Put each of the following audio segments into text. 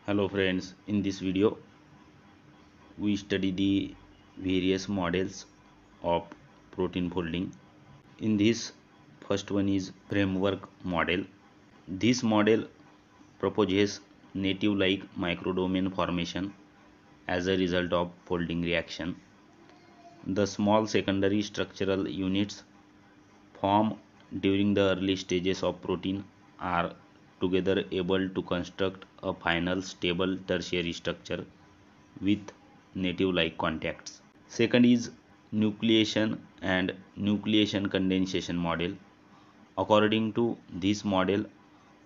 Hello friends, in this video we study the various models of protein folding. In this, first one is framework model. This model proposes native like microdomain formation as a result of folding reaction. The small secondary structural units formed during the early stages of protein are together able to construct a final stable tertiary structure with native like contacts. Second is nucleation and nucleation condensation model. According to this model,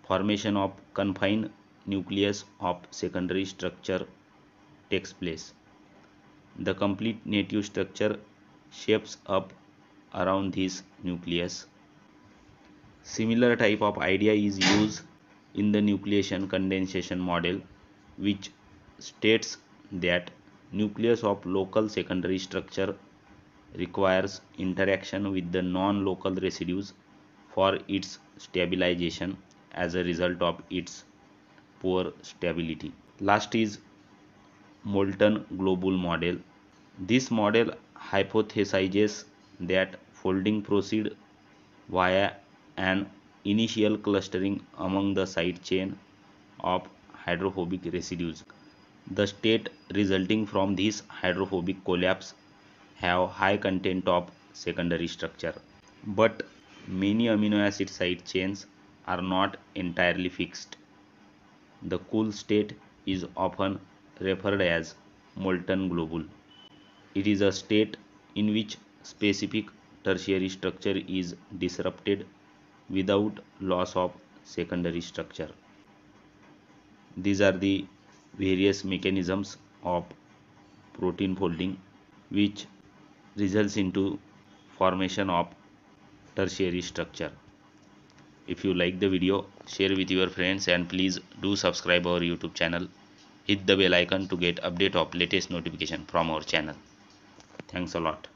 formation of confined nucleus of secondary structure takes place. The complete native structure shapes up around this nucleus. Similar type of idea is used in the nucleation condensation model, which states that nucleus of local secondary structure requires interaction with the non-local residues for its stabilization as a result of its poor stability. Last is molten globule model. This model hypothesizes that folding proceeds via an initial clustering among the side chain of hydrophobic residues. The state resulting from this hydrophobic collapse have high content of secondary structure. But many amino acid side chains are not entirely fixed. The cool state is often referred as molten globule. It is a state in which specific tertiary structure is disrupted without loss of secondary structure. These are the various mechanisms of protein folding which results into formation of tertiary structure. If you like the video, share with your friends and please do subscribe our YouTube channel. Hit the bell icon to get update of latest notification from our channel. Thanks a lot.